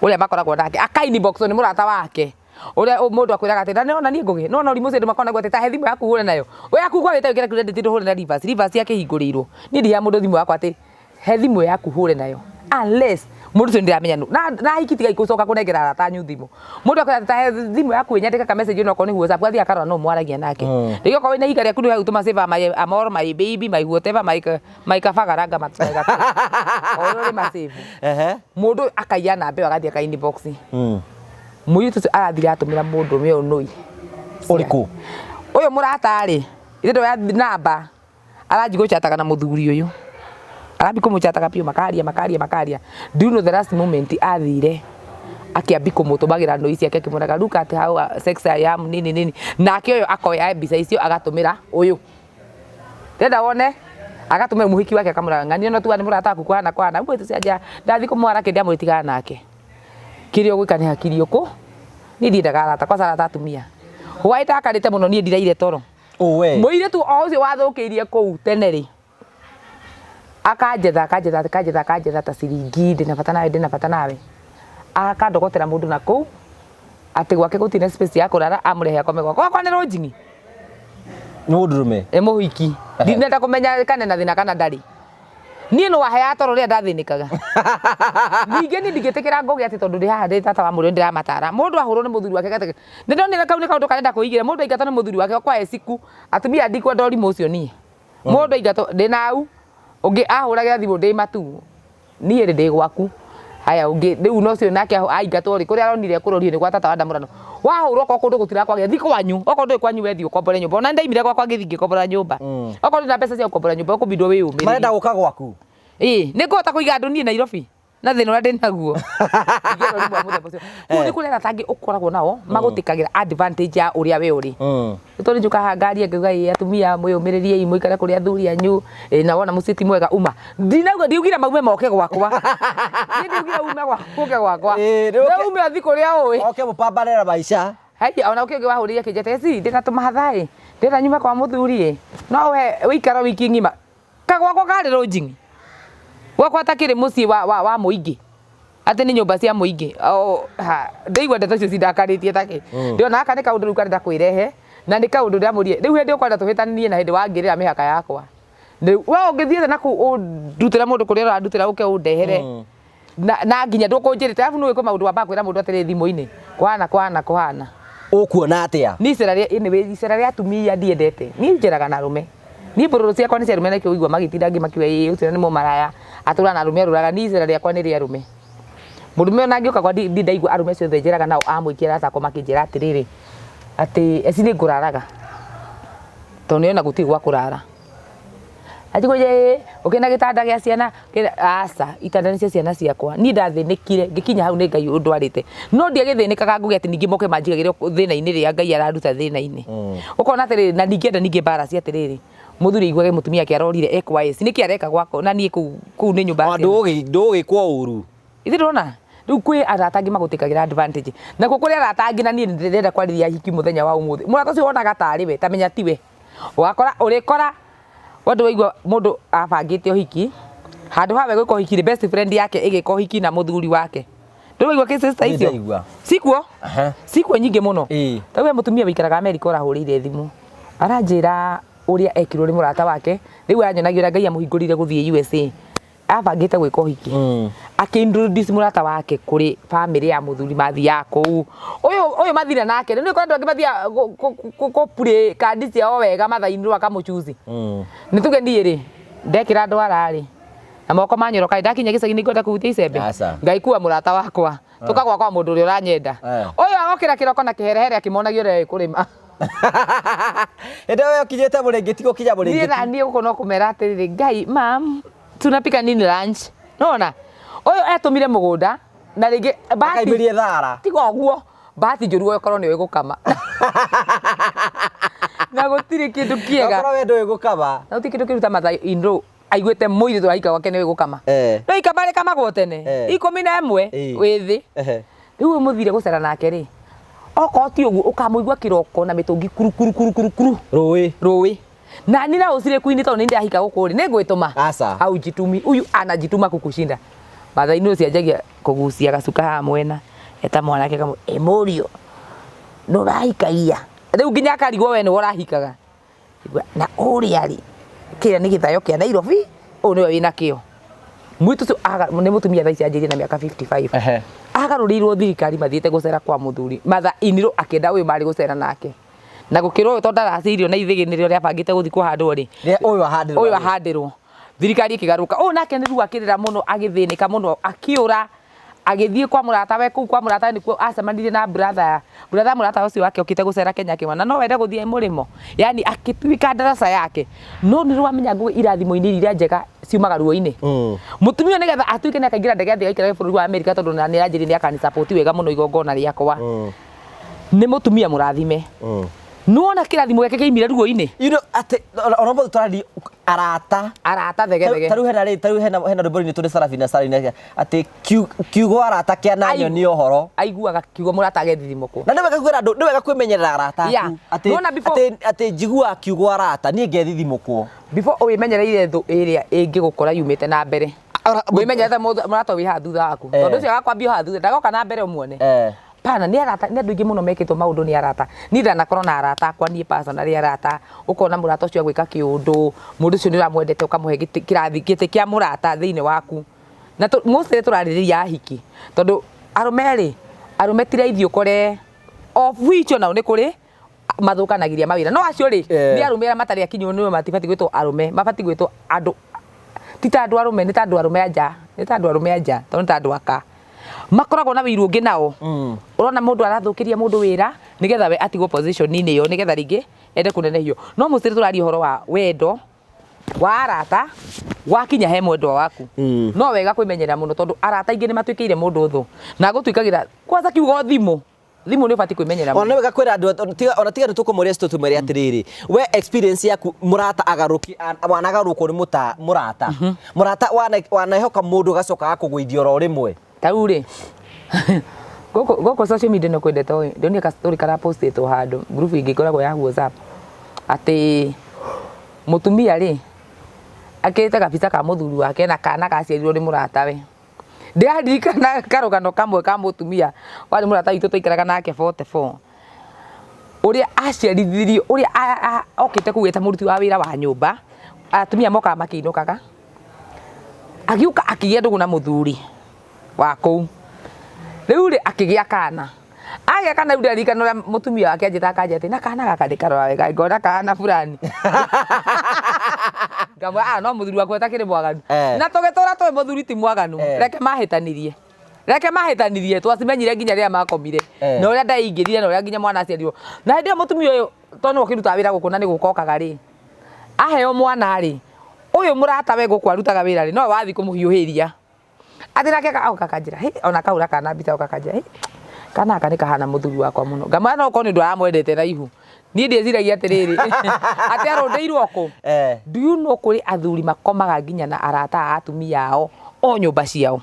Uria makoragwo nake akaini box ni murata wake. Uria mundu akwiraga ati ndaniona nie ngugi no urimu cindu makona gwate ta he thimu yaku hure nayo. We yaku kwa gite kire credit ndo hure na reverse yake hingũrĩirwo. Ni ndia mundu thimu yakwa ati he thimu yaku hure nayo. Unless mundu cio ndiramenya na hikitiga ikucoka kunengera arata nyu thimu mundu akwira ta thimu yaku nyandika ka message no ko ni WhatsApp athi akarora no mwaragia nake ndio ko wina hikaria kundu utuma save my amor my baby my whatever my kafagaranga matsaga oro ma save mundu akaiya na mbe agathia ka inbox muyitu arathira atumira mundu me onoi uriku uyu murata ri ndo ya namba aranjigo chataga na muthuri uyu arabi kumuchataga pio makaria do you know the last moment athire akiambi kumutubagira no isi yake kimuraga look at how sex I am nini nake uyu akoya mbica icio agatumira uyu ndenda wone agatumira muhiki wake akamuraga ngani no tuani murata aku kwana mbwe tuciaja ndathi kumwara kindi amwitigana nake kirio gwikani hakirio ku ni ndiendaga arata kwa sara tatumia white akarite muno ni ndiraire toro we muire tu o ucio wathukiirie ku teneri akajetha ta ciringi ndina nawe akandogotera mundu na kuu ati gwake gutine space ya kurara amurehe akome gwakwa ni rojingi mundurume muhiki ndinenda kumenya kana na thina kana ndari nie no wahea toro ria ndathinikaga ninge ni ndigitikira ngogi ati tondu ndi haha ndi tata wa muri ndiramatara mundu ahurwo ni muthuri wake gateke ndonera kau ni kaundu kanenda kuigira mundu aingato ni muthuri wake kwa esiku atumia ndikwa ndori mucio nie mundu aingato ndinau ungi ahuragira thimu ndi matu nie ndi gwaku haya ungi riu no cio nake aingato ri kuria aronire kurorio ni gwa tata wa ndamurano wahurwo ko kundu gutira kwage thiko wanyu okondo kwanyu wethi ukombore nyumba ona ndaimire gwakwa ngithingi kombora nyumba okondo na pesa cia ukombora nyumba ukubindwo wi umiri marenda guka gwaku ni ngota kuiga andu nie Nairobi na thina uria ndi naguo ngero ni mwa muthemba ucio ku ni kurera tangi ukoragwo nao magutikagira advantage ya uria we uri tori njuka hangaria ngiuga atumia mwiyumiririe imwe ikare kuria athuri anyu na wona muciti mwega uma ndinauga ndiugira maume moke gwakwa ni ndiugira ume gwakwa na ume athi kuria ui oke mupambanira maisha hai ona ukingi wahuriria kijete si ndina tumathai ndina nyuma kwa muthuri no we wikara wiki ngima kagwakwa kari rojingi gwakwa takiri mucii wa muingi ati ni nyumba cia muingi ndeigua ndeto cio cindakaritie taki ndiona aka ni kaundu riu karenda kwirehe na ni kaundu ndiamurie riu hindi ukwenda tuhitanirie na hindi wangirira mihaka yakwa we ungithiete na ku ndutira mundu kuria urandutira uke undehere na nginya ndukunjirite afu no wiko maundu wa bakwira mundu atiri thimu-ini kwana ukuona atia ni icera ria atumia ndiendete ni njiraga na rume ni bururu ciakwa ni cia rume na kiuigwa magitinda ngi makiwe ucio ni mumaraya atura na rume ruraga ni icera riakwa ni ria rume murume ona ngiuka kwa ndaigua arume ciothe njiraga nao amwikira atako makinjira atiriri ati eci ni nguraraga to niona guti gwa kurara ajigoje ukina gitanda gia ciana asa itanda ni cia ciana ciakwa ni ndathinikire ngikinya hau ni Ngai undwarite no ndie githinikaga ngugi ati ningi moke manjigagire thina-ini ria Ngai araruta thina-ini ukona atiri na ningienda ningi bara cia atiriri muthuri igwage mutumia kiarorire EQS niki areka gwako na nie ku ni nyumba yake ndugikwo uru ithi ndona riu kwi aratangi magutikagira advantage na ku kuria aratangi na nie ndirenda kwariria hiki muthenya wa umuthi murata ucio wonaga tari we tamenya tiwe wakora urikora wandu waigua mundu abangite hiki handu hawe gwiko hiki best friend yake igiko hiki na muthuri wake ndu waigua kesi sister icio sikuo nyingi muno tawe mutumia wikaraga America urahurire thimu aranjira uria ekirwo ni murata wake riu anyonagira Ngai amuhingurire guthie USA abangite gwiko hiki akintroduce murata wake kuri family ya muthuri mathi yako uyu mathira nake ni kwa andu angi mathia ko pure kandi ciao wega mathaini wakamuchuzi ni tuge ndiiri ndekira ndwara ri na moko manyoroka ndakinya gicagi ni ngwenda kuhutia icembe Ngai kuwa murata wakwa tukagwa kwa mundu uri uranyenda uyu agokira kiroko na kiherehere akimonagio ri kurima ende wewe kinyete burengeti go kinya burengeti ni na ni uko no kumera atiriri ngai mam tunapika nini lunch nona uyu etumire mugunda na ringi akaibirie thara tigo guo bahati njuru uyu korwo ni wigukama na gutiri kindu kiega korwo wendo wigukama na uti kindu kiruta matha inro aigwete muithi tu aika gwake ni wigukama no ikama kama gotene 11 withi riu muthire gucera nake ri oko ti uguo ukamuigwa kiroko na mitungi kuru kuru kuru kuru kuru rui na nina usire kuini to ninde ahika gukuri ni gwituma au jitumi uyu anajituma kukushinda matha ino cianjagia kugucia gacuka ha mwena eta mwanake kamo emorio no rahikaia riu nginya akarigwo we ni urahikaga na uri ari kira ni githayo kia Nairobi o niwe wina kio mwitu ni mutumia thaa ici anjirie na miaka 55 agarurirwo thirikari mathiete gucera kwa muthuri matha iniro akenda uyu mari gucera nake na gukiro uyu tonda racirio na ithigi nirio ria bangite guthi kuhandwo ri uyu ahandirwo thirikari ikigaruka o nake ni ru akirira muno agithinika muno akiura agithie kwa murata we kwa murata ni kwa acemanirie na brother murata ucio wake okite gucera Kenya kimana no wende guthie murimo yani akituika darasa yake no ni rwamenya ngo irathimo-ini iria njega ciumaga ruo-ini mutumia nigetha atuike ni akaingira ndege athi aikara bũrũri wa Amerika tondu na ni ranjiri ni akani support wega muno igongona riakwa ni mutumia murathime nuona kirathimo gake kiimire ruo-ini ate ona mbo turari arata thege taru hena rwimbo ni turi Sarafina Sarina ati kiugo arata kia nanyo ni ohoro aiguaga kiugo murata agethithimũkwo na ndiwega kwira andu ndiwega kwimenyerera arata aku ati njigua kiugo arata ni ngethithimũkwo before uimenyereire thu iria ingigukora yumite na mbere wimenyerete murata wi ha thutha waku tondu ucio agakwambia ha thutha ndagoka na mbere umwone pana ni arata ni andu ingi muno mekitwo maundu ni arata ni ndanakorwo na arata kwa ni personally arata ukona murata ucio gwika kiundu mundu ucio ni uramwendete ukamuhe kirathi gite kia murata thiini waku na mostly turaririria hiki tondu arume tire ithio kore of which ona ni kuri mathukanagiria mawira no acio ri ni arume matari akinyo ni matibati gwitwo arume mabati gwitwo andu tita andu arume ni ta andu arume anja tondu ta andu aka makoragwo na wiru ungi nao urona mundu arathukiria mundu wira nigetha we atigwo position ni iyo nigetha ringi ende kunenehio no musiri turari horo wa wendo wa arata wakinya he mwendwa waku no wega kwimenyera muno tondu arata ingi ni matuikiire mundu uthu na gutuikagira kwanza kiugo thimu ni ubati kwimenyera muno ona wega kwira andu ona tiga tukumuria tutumere atiriri we experience yaku murata agaruki wanagarukwo ni murata murata wanahoka mundu gacoka akugwithio ro rimwe tau ri goko social media no kwendete oi ndoni ka story kara postito handu group ingikoragwo ya WhatsApp ati mutumia ri akirite kabisa ka muthuri wake na kana gaciarirwo ni murata we ndirikana karugano kamwe ka mutumia wari murata itu tuikaraga nake 44 uria aciarithirio uria okite kugeta muruti wa wira wa nyumba atumia moka makiinukaga agiuka akigia ndugu na muthuri wako riu ri akigia kana age kana ndio alikana mutumia wake ajita akajete na kana gakandikara wega ngona kana fulani ngamba no muthuri wako etakire mwaganu na tugetora twa muthuri ti mwaganu reke mahitanirie twasimenyire nginya ria makomire na uria ndaingirire na uria nginya mwana aciarirwo na ndio mutumia uyu tono ukiruta wira gukuna ni gukokaga ri aheo mwana ri uyu murata we gukwarutaga wira ri no wathi kumuhiuhiria athira ke kakanjira ona kaura kana bita ukakanjira kana aka ni kahana muthuri wakwa muno ngama no koni ndo amwendete raihu ni ndeziragia atiriri ati arondeirwo ko do you know kuri athuri makomaga nginya na arata atumia ao o nyumba ciao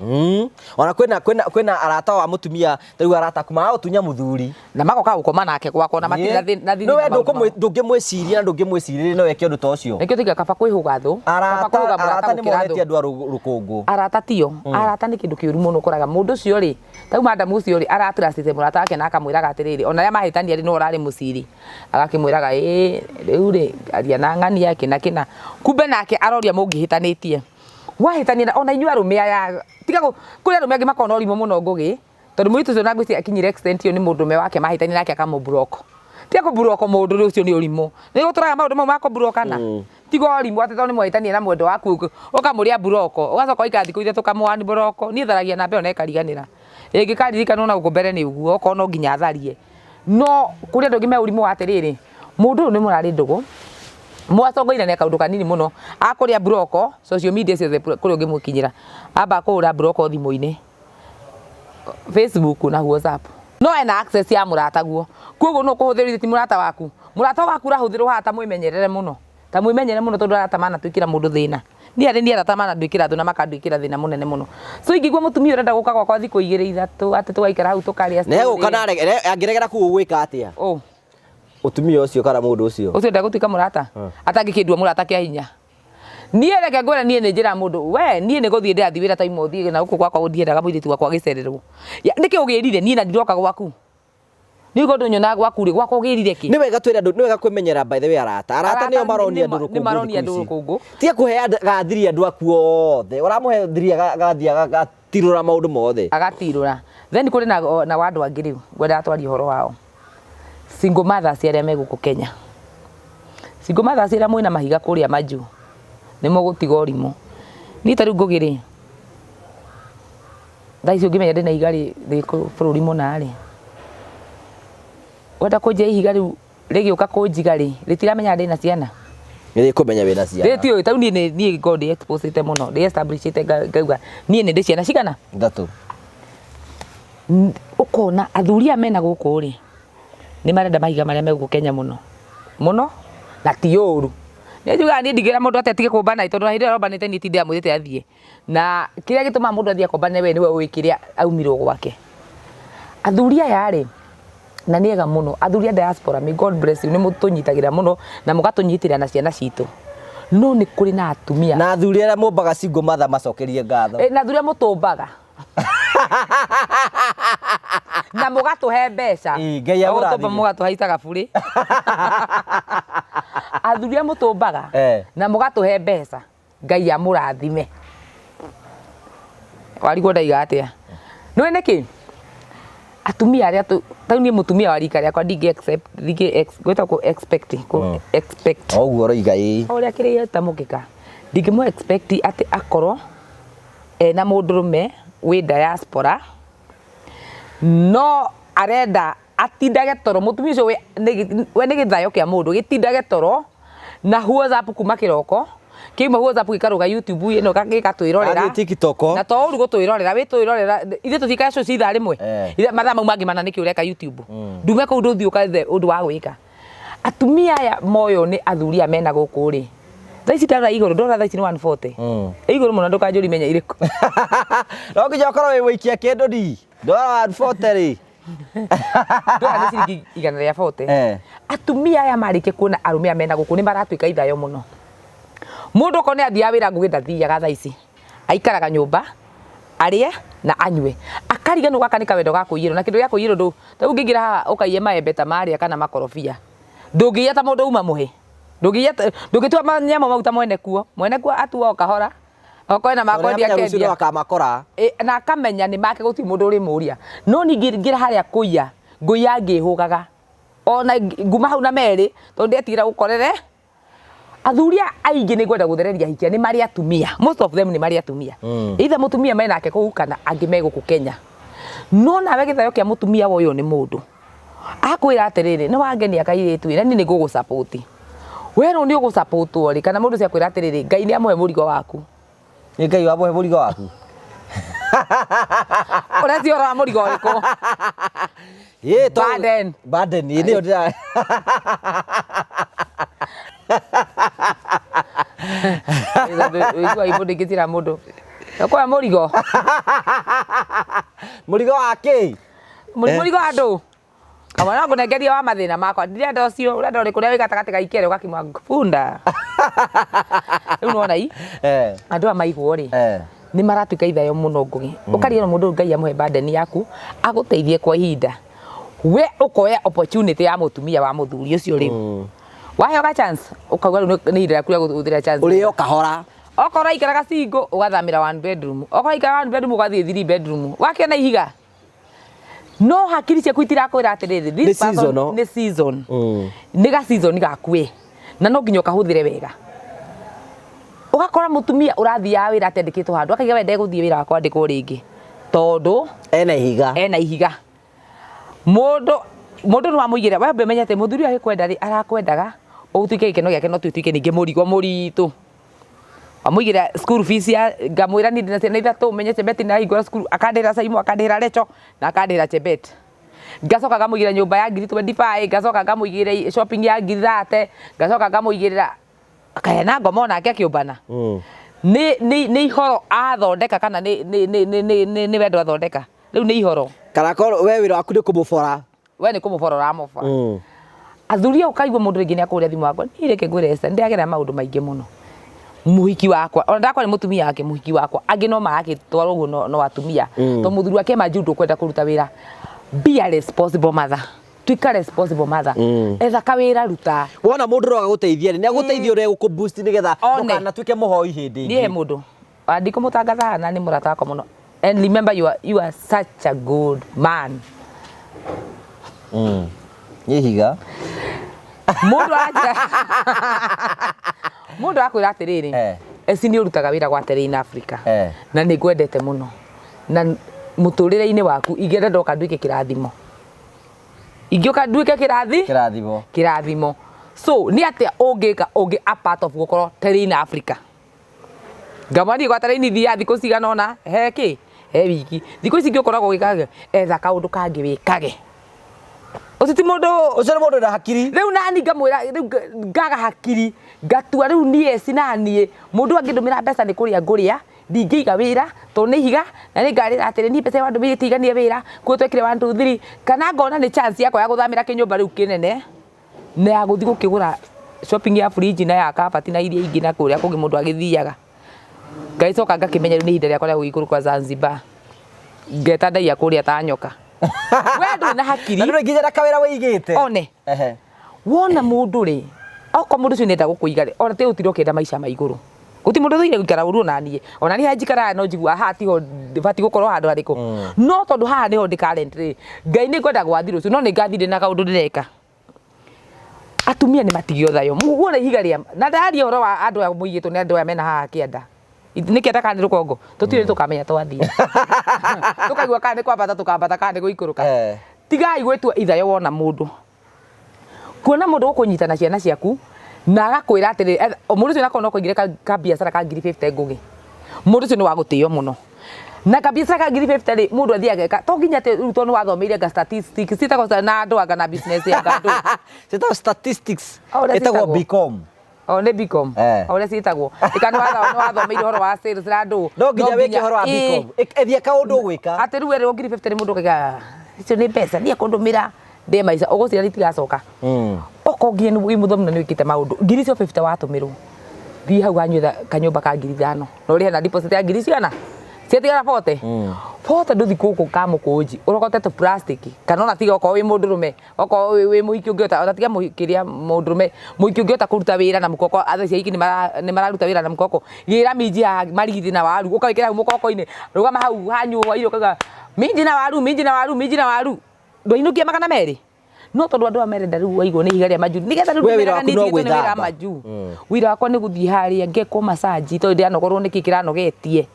ona kwena arata wa mutumia tariu arata kuma utunya muthuri na magoka gukoma nake gwako na matira na thini no we ndungimwiciria ndungimwiciria no weke undu tocio nikio tiga kaba kwihuga thu arata ni monete andu rukungu arata tio arata ni kindu kiuru muno kuraga mundu cio ri tau madam ucio ri aratracite murata wake na akamwiraga atiriri ona ya mahitania ri no urari muciri agakimwiraga riu ri aria na ng'ani yake na kina kumbe nake aroria mungihitanitie wahitania ona inyu arume aya tiga kuri arume angi makona urimo muno ngugi tondu mwitu ucio na ngwisi akinyire extent yo ni mundume wake mahitania nake akamubroko tiga kubroko mundu ucio ni urimo ni guturaga maundu mau makubrokana tiga urimo ati tondu ni mwahitania na mwendo waku ukamuria broko ugacoka ikathi kuithe tukamwani broko ni tharagia na mbeo na ikariganira ingikaririkana na guko mbere ni uguo ko no nginya tharie no kuri andu ngime urimu wa tiriri mundu ni murari ndugu mwatongoira ne kaundu kanini muno akuria broko social media ciothe kuri ungimukinyira amba kuura broko thimu-ini Facebook na WhatsApp no ena access ya murata guo koguo no kuhuthirithia ti murata waku rahuthirwo hata mwimenyerere muno ta mwimenyere muno tondu aratamana twikira mundu thina ni aratamana ndwikira thuna makandwikira thina munene muno so ingigwa mutumia urenda guka gwakwa thiku 2-3 ati tugaikara hau tukaria ne gukana angiregera ku gwika atia utumia ucio kana mundu ucio ndagutwika murata atangikindua murata kia hinya nie reke ngwira nie ni njira mundu we nie ni guthie ndathi wira time uthie na guku gwakwa uthiendaga muiritu wakwa gicererwo niki ugirire nie na ndiroka gwaku ni go ndonyona gwaku ri gwakwa ugirire ki ni wega twira andu ni wega kwimenyera by the way arata nio maronia andu rukungu ni maronia andu rukungu tie kuhe gathiri andu aku othe uramuhe thiria gathia gatirura maundu mothe agatirura then kuri na wandu angi riu ngwenda atwari horo wao single mothers aria me guku Kenya single mothers aria mwina mahiga kuria maju ni mogutiga urimu ni taru ngugiri thaicio ngimenya ndina igari bururi muna ri wenda kunjia ihiga riu rigiuka kunjiga ri ritiramenya ndina ciana ni kumenya wina ciana ritio tau ni god exposite muno ndi establishite ngauga ni ndi ciana cigana 3 ukona athuria mena guku ri ni marenda mahiga maria me guku Kenya muno na ti uru ni juga ni ndigira mundu atetige kumbana tondu hindi robanite ni tinde amwite athie na kiria gituma mundu athie kumbana we niwe wikiria aumirwo gwake athuria yari na niega muno athuria diaspora may God bless you ni mutunyitagira muno na mugatunyitira na ciana citu no ni kuri na atumia na athuria aria mumbaga single mother macokerie ngatho na athuria mutumbaga na mugatuhe mbeca ngai amurathime mugatuhaitaga buri athuria mutumbaga na mugatuhe mbeca ngai amurathime warigwo ndaiga atia no niki atumia aria tau ni mutumia wa rika riakwa gweta ku expect oguo roiga oria kiria tamukika ndingimu expect ati akoro na mundurume wi diaspora no arenda atindage toro mutumia ucio we ni githayo kia mundu gitindage toro na WhatsApp kuma kiroko kiuma WhatsApp gikaruga YouTube ino gikatwirorera TikTok na to uru gutwirorera witwirorera ithe tuthika cio citha rimwe ithe mathaa mau mangi mana niki ureka YouTube ndume ku nduthi ukathe undu wa gwika atumia aya moyo ni athuria mena guku ri thaici ndara iguru ndora thaici ni 140 iguru muno ndukanjuri menya iriku no nginya ukorwo wi wikia kindu di ndora 140 ri ndora ni ciringi 140 atumia aya marike kuona arumia mena guku ni maratwika ithayo muno mundu ko ne athia wira ngugi ndathiaga thaici aikaraga nyumba arie na anywe akariganwo gakanika wendo ga kuiyiro na kindu gya kuiyiro ndu ta ungingira haha ukaiye maembe ta maria kana makorobia ndungiya ta mundu uma muhe ndungitua manyamo mauta mwene kuo atuo kahora okoena makwendia kendia akamakora na akamenya ni make guti mundu uri muria no ningira haria kuiya nguya ngihugaga ona nguma hau na meri tondu etira gukorere athuria aingi ni gwenda guthereria hikia ni mari atumia most of them ni mari atumia either mutumia mena nake kuu kana angi me guku Kenya no nawe githayo kia mutumia uyu ni mundu akwira atiriri ni wangenia kairitu ira ni ngugu support we no ni ugu support ori kana mundu cia kwira atiriri ngai ni amuhe murigo waku ni ngai wamuhe murigo waku uracio ra murigo riko Baden ni ndira igua ibundi gitira mundu kwa murigo wake murigo andu kamwana ngunengeria wa mathina makwa ndirenda ucio urenda uri kuria wigatagati ga ikere ugakimwa bunda riu nona andu amaigwo ri ni maratwika ithayo muno ngugi ukariona mundu ngai amuhe badeni yaku aguteithie kwa ihinda we ukoya opportunity ya mutumia wa muthuri ucio riu wahe ga chance ukauga ni ira kuria guthira chance uri okahora okora ikaraga singo ugathamira 1 bedroom okora ikaraga 1 bedroom ugathie 3 bedroom wakiona ihiga no hakiri cia kwitira kwira atiriri this person ni season ni ga season gakue na no nginya ukahuthire wega ugakora mutumia urathia wira atendikitwo handu akaiga wende guthie wira wakwa ndiko ringi tondu ena ihiga mundu no amuigire wambe menyete muthuri agikwenda ri arakwendaga utuike ikeno giake no tutuike ninge murigo muritu amuigire school fees ya ngamwira ni ndina ciana ithatu menyete beti na igora school akandira Saimu akandira Lecho na akandira Chebet ngacoka ngamuigire nyumba ya 25 ngacoka ngamuigire shopping ya 30 ngacoka ngamuigirira akayana ngomo nake akiumbana ni ihoro athondeka kana ni wendo athondeka riu ni ihoro kana ko we wira waku ni kumubora we ni kumubora ramubora athuria ukaigwa mundu ringi ni akuria thimu wakwa ni reke ngwiresa ndiagera maundu maingi muno muhiki wakwa ona ndakwa ni mutumia wake muhiki wakwa angi no maake twaro uguo no atumia to muthuri wake majundo kwenda kuruta wira be a responsible mother tuika responsible mother etha kawira ruta wona mundu ro aguteithia ni aguteithia ure guku boost nigetha ukana tuike muhoi hindi ni mundu andiko mutangatha na ni murata wako muno and remember you are such a good man Yehiga mundu akwira atiriri eci ni urutaga wira gwa tele in Africa na ni gwendete muno na muturire-ini waku igenda ndoka nduike kirathimo ingioka nduike kirathimo so ni atia ungika ungi a part of gukoro tele in Africa ngamani gwa tele in thia thiko cigana ona heki wiki thiko ici ngiokoragwo gikage etha kaundu kangi wikage uti mundu ucio mundu na hakiri riu nani ngamwira riu ngaga hakiri ngatua riu nie sinanie mundu angindumira mbeca ni kuria nguria ndingiiga wira to ni higa na ni ngarira atiri ni mbeca wandu bitiganie wira ku twekire 1 2 3 kana ngona ni chance yakwa ya guthamira kinyumba riu kinene na ya guthi gukigura shopping ya fridge na ya kabati na iria ingi na kuria kungi mundu agithiaga ngaicoka ngakimenya riu ni hinda riakwa ria gukuru kwa Zanzibar ngeta ndai ya kuria ta nyoka wendu na hakiri na nginya na kawira wigite one wona mundu ri oko mundu cio nenda gukuiga ri ona te utiro kenda maisha maiguru guti mundu thuire gukara uru nanie ona ni hanjikara no njigua hati ho bati gukorwo handu hariko no tondu haha ni ho ndikarent ri ngai ni kwenda gwathira ucio no ni ngathire na kaundu ndireka atumia ni matigio thayo muona ihiga ria na ndari horo wa andu a muigitwo ni andu a mena haha kienda nikienda kandi rukongo tutire tukamenya twathie tukaigwa kandi kwambata tukambata kandi guikuruka tigai gwetua ithayo wona mundu kuona mundu ukunyitana ciana ciaku na agakwira atiri mundu cio nakona kuingire ka biacara ka 50 ngugi mundu cio ni wa gutio muno na ka biacara ka 50 ri mundu athiaga ka to nginya te ruto ni wathomeire ga statistics sitako na andu aga na business ya andu sitako statistics etagwo Bcom ne Bcom ore citagwo ikani wathomeire horo wa sales na andu no nginya weke horo wa Bcom ethia kaundu gwika ati ru ere 50 ni mundu kaga icio ni pesa ni akundumira de maica ugucira ritigacoka oko ngiye ni muthomu na ni wikite maundu ngiri cio 50 watumirwo thi hau anyutha kanyumba ka ngiri 5 no ri na deposit ya ngiri ciana ciatigara 40 40 nduthi kuku ka mukunji urokote to plastic kana ona tiga oko wi mundu rume oko wi muhiki ungiota ona tiga muhikiria mundu rume muhiki ungiota kuruta wira na mukoko athe cia iki ni mararuta wira na mukoko gira minji ya marigiti na waru ukawikira hau mukoko-ini rugama hau hanyu wa iro kaga minji na waru ndoinukia magana meri no tondu andu amerenda riu waigwo ni ihiga ria maju nigetha riu wira ni wira maju wira wakwa ni guthii haria ngeko massage to ndi anokorwo niki kiranogetie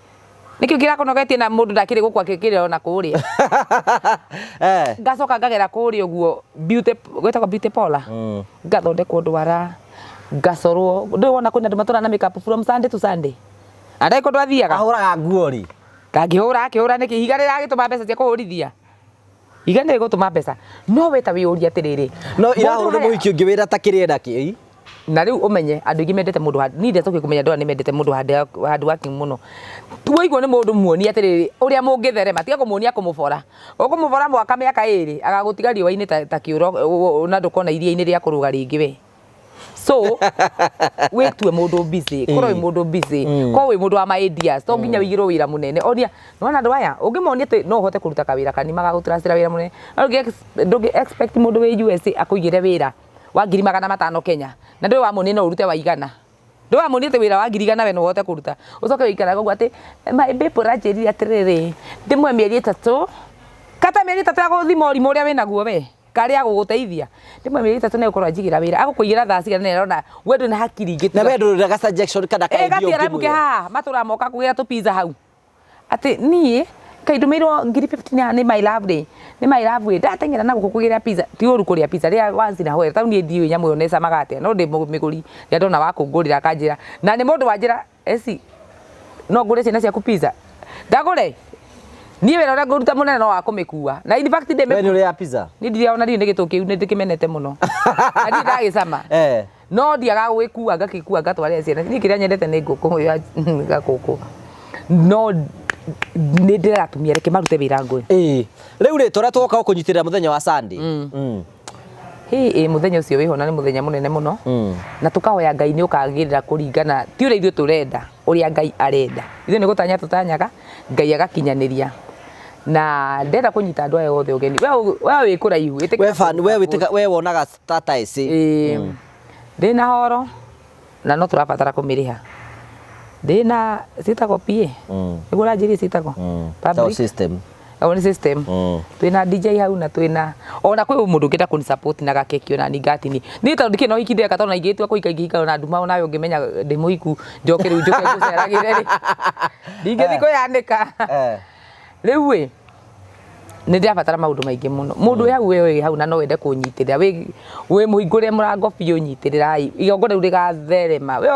nikio kirakonogetie na mundu ndakiri gukwa kikire ona kuria ngacoka ngagera kuria uguo beauty gwetagwo beauty parlor ngathondekwo ndwara ngacorwo ndiwona kwina andu matura na makeup from Sunday to Sunday andai ko ndwathiaga ahuraga nguo ri ngihura niki ihiga riragituma mbeca cia kuhurithia iga ni gutuma mbeca no weta wiuri atiriri no irahuru ni muhiki ungi wira takirienda ki na riu umenye andu ingi mendete mundu ni ndeto kumenya ndwa ni mendete mundu hard working muno tuwaigwo ni mundu muoni atiriri uria mungitherema tiga kumuonia kumubora ukumubora mwaka miaka 2 agagutiga riwa-ini ta kiuro na ndukona iria-ini ria kuruga ringi we so wetue mundu busy korwo mundu busy ko wi mundu wa my ideas to nginya wigirwo wira munene onia nona andu aya ungimonia ati no uhote kuruta kawira kani magagutracira wira munene ndungi expect mundu wi USA akuigire wira wa 500 Kenya na ndwe wa munene no urute wa 100 ndwe wa munene wira wa 100 we no uhote kuruta ucoke wikara gwa ati my baby rajeri atiriri ndimwe mieri 3 kata mieri 3 ya guthima urimu uria wina guo we kari ya guguteithia ndimwe mieri 3 ne ukorwa jigira wira agukuigira thaa cigana nirona wendo na hakiri ngiti na wendo na suggestion kana ka idio ngimwe matura moka kugira tu pizza hau ati nie kaindumirwo ngiri 15 ni my love day ni my love day ndatengera na gukugira pizza ti uru kuria pizza ria wanzina hoya tau ni ndiwe nyamu yonesa magate no ndi miguri ya ndona wakungurira kanjira na ni mundu wanjira eci no ngure ciana ciaku pizza ndagure niwe na nguruta munene no wakumikua na in fact ndeme ni uri ya pizza ni ndiriona ndi ngitukiu ni ndikimenete muno andi ndagicama no ndiaga gwikua ngakikua ngatwara ciana ni kiria nyendete ni nguku ya gakuku no ni ndiratumia reke marute wira ngui riu ri tora twoka kunyitirira muthenya wa Sunday muthenya ucio wiho na ni muthenya munene muno na tukahoya Ngai ni ukagirira kuringana ti uri ithu turenda uria Ngai arenda ithu ni gutanya tutanyaga Ngai agakinyaniria na ndenda kunyita andu aya othe ugeni we wi kuraihu we wonaga status ndina horo na no turabatara kumiriha ndina sitako pie igura njiri sitako public system ni system twina DJ hau na twina ona kwi mundu ngenda kuni support na gakeki ona ni ngatini ni tondu dikino hikinde katona igitu kuika igika na nduma ona yo ngimenya ndimuiku njoke riu njoke guceragire ri ndingethi kuyanika riu we ni ndabatara maundu maingi muno mundu hau we hau na no wende kunyitirira we muhingure murango biu nyitirirai igongona riu rigatherema we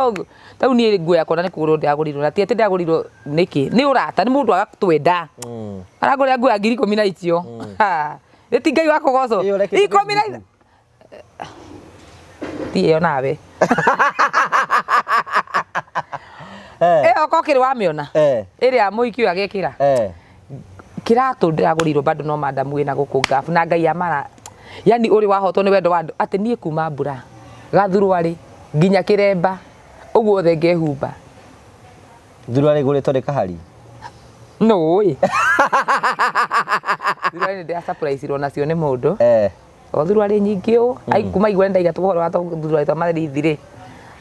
tau ni nguo yakwa ni kugurwo ndiagurirwo na ti ati ndiagurirwo niki ni urata ni mundu agakutwenda aragurira nguo ya 10,000 na icio ti Ngai wakugoco 10,000 ti yo nawe ko kiri wa miona iria muikio agekira kiratu ndiragurirwo bado no madamu wina gukungafu na Ngai amara yani uri wahotwo ni wendo wa andu ati nie kuma mbura gathurwari nginya kiremba uguo othe ngehumba thurwari guritwo ni kahari no oi thurwari ndi surprise ro nacio ni mundu o thurwari nyingi u ai kuma igwe ndaiga tuhoro wa thurwari twa mathiri thire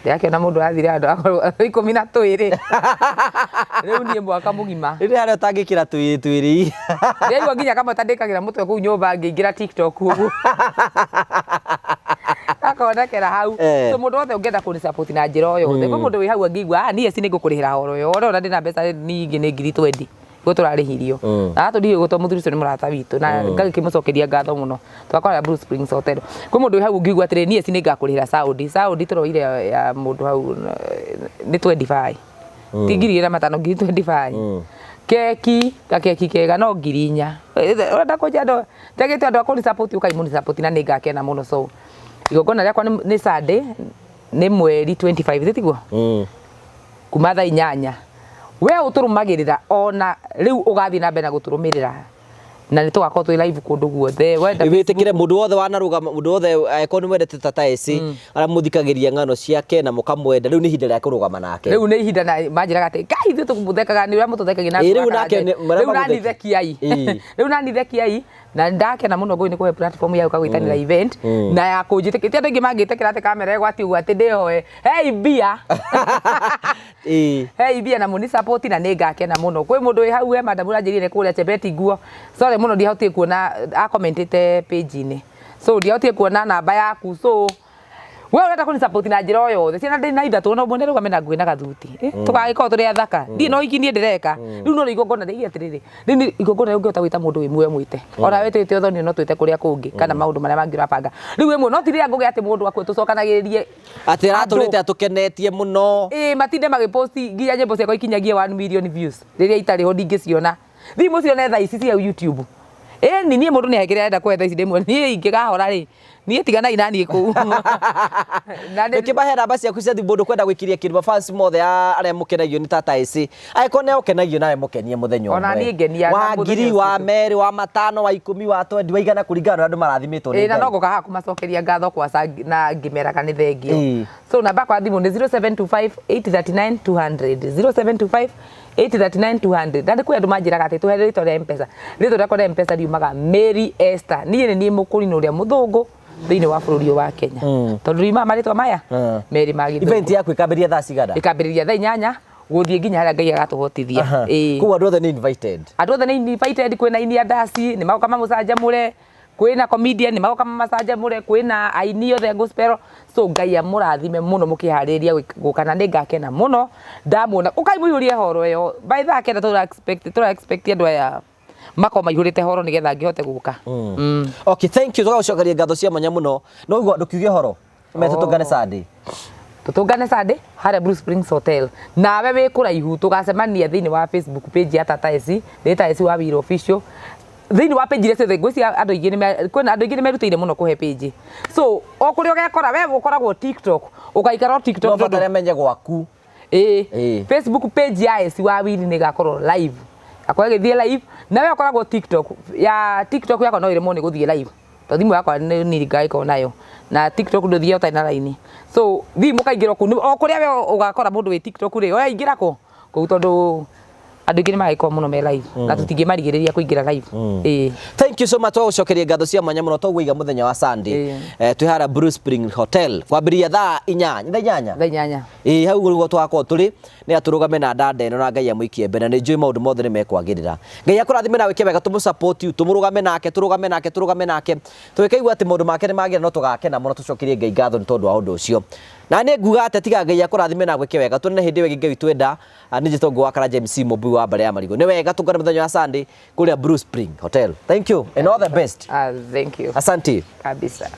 ndiakiona mundu athire andu 12 riu nie mwaka mugima ri hari utangikira twiri ndio nginya kama tandikagira mutwe ku nyumba ngingira TikTok ugu akaonekera hau so mundu othe ungenda kuni support na njira o yothe ko mundu wi hau angigwa niye sini ngukurihira horo yo ora ndina mbeca ningi ni ngiri 20 go turarihirio na atu go to muthuri ni murata witu na ngagikimucokeria ngatho muno twakora Blue Springs Hotel ko mundu wi hau ngigwa atire niye sini ngakurihira Saudi turoire ya mundu hau ni 25 tigiri na matano ngiri 25 keki gakeki kega no ngiri 4 urenda kujando tegete andu akuri support ukai muni support na ningakena muno so igongona riakwa ni Sunday ni mweri 25 thitiguo kuma thaa 8 we uturumagirira ona riu ugathi na mbere na guturumirira na ni tugakorwo twi live kundu guothe wenda witikire mundu wothe wanaruga mundu wothe aikoni mwendete tata eci ara muthikagiria ngano ciake na mukamwenda riu ni hinda ria kurugama nake riu ni hinda na manjiraga ati kai ithu tumuthekaga ni uria mututhekagia na riu nake riu nani thekiai na ndakena muno ngo ni kuhe platform ya ukagwitanira event na ya kunjitikitia andu ingi mangitekira ati kamera egwati ugu ati ndihoe hey bia hey bia na muni support na ningakena muno kwi mundu wi hau we madam uranjirire kuria chebeti nguo sorry muno ndihotie kuona a commentete page ini so ndihotie kuona namba yaku so we urenda kuni support na njira yothe ciana ndi na ithatu no mwende ruga mena ngui na gathuti tugagikorwo turi athaka ndi no ikinie ndireka riu no igongona ndi atiriri ndi igongona ungi utagwita mundu wi muwe mwite ora wetete uthoni no twite kuria kungi kana maundu maria mangi rapanga riu imwe no tiri ngugi ati mundu akwe tucokanagiririe ati raturite atukenetie muno matinde magiposti nginya nyimbo ciakwa ikinyagie 1 million views riria itari ho ndingiciona thimu cio netha ici cia YouTube ni nie mundu ni hekire enda kwetha ici ndimwe ni ingigahora ri ni tigana inani ku na nikibahe namba ciaku cia thimbo kwenda gwikiria kindu fans mothe aria mukenagio ni tata ici aikone ukenagio nawe mukenie muthenya ona ni ngenia wa ngiri wa meri wa matano wa 10 wa 20 wa igana kuringana na andu marathimitwo ni na no ngoka kumacokeria ngatho kwa na ngimera kanitha thengio so namba kwa thimu ni 0725 839 200 0725 839 200 ndandi kwi andu manjiraga ati tuhe rito ria M-Pesa rito ria kwa M-Pesa riumaga Mary Esther nie ni mukuri uria muthungu thiini wa bururi wa Kenya tondu rima maritwa maya Mary magithu event yaku ikambiria thaa cigana ikambiria thaa 8 guthie nginya haria Ngai agatuhotithia ku andu othe ni invited kwina inia dasi ni magoka mamucanjamure kwina comedian ni magoka mamucanjamure kwina aini othe gospel so Ngai amurathime muno mukihariria gukana ni ngakena muno ndamuona ukai muiurie horo yo by that kenda tura expect andu aya mako maihurite horo nigetha ngihote guka. Okay, thank you. Tugacokeria ngatho cia mwanya muno. No igwa ndukiuge horo. Metutungane Sunday. Tutungane Sunday haria Blue Springs Hotel. Nawe wi kuraihu tugacemania thiini wa Facebook page ya Tata Esi, Tata Esi wa Wiro Official. Thiini wa page icio ngwĩcia andũ aingĩ nĩ merutĩire mũno kũhe page. So okũrĩa ũgekora we ũkoragwo TikTok, ũgaikara TikTok no ndare menye gwaku. Facebook page ya Esi wa Wiro nĩ gakorwo live. Akwa gĩthiĩ live na we ũkoragwo TikTok ya TikTok yako no ĩremwo nĩ gũthiĩ live. Thimu yakwa nĩ ngaiko nayo na TikTok ndũthiĩ ũtarĩ na raini. So thimu kaingĩra kũ o kũrĩa we ũgakora mũndũ wĩ TikTok rĩ oya ingĩra kũ tondũ andũ aingĩ nĩ magĩkorwo mũno me live na tũtingĩmarigĩrĩria kũingĩra live. Thank you so much. Tũgũcokeria ngatho cia mwanya mũno tũgũiga mũthenya wa Sunday twĩ hara Blue Spring Hotel kwambĩrĩria thaa 8 hau gũrũgo twakorwo tũrĩ nĩ atũrũgame na ndanda ĩno na Ngai amũikie mbere nĩ njũĩ maũndũ mothe nĩ mekwagĩrĩra. Ngai akũrathime na wĩke wega tũmũsupport you tũmũrũgame nake twĩkaigua atĩ maũndũ make nĩ magĩrĩra no tũgakena mũno tũcokerie Ngai ngatho nĩ tondũ wa ũndũ ũcio. Na nĩ nguga atĩ tiga Ngai akũrathime na gwĩke wega tuone hĩndĩ ĩyo ĩngĩ Ngai twenda nĩ Njitongo wa Karanja MC Mũmbi wa mbere ya Marigũ. Nĩ wega tũngane mũthenya wa Sunday kũrĩa Blue Spring Hotel. Thank you and all the best. Thank you. Asante. Kabisa.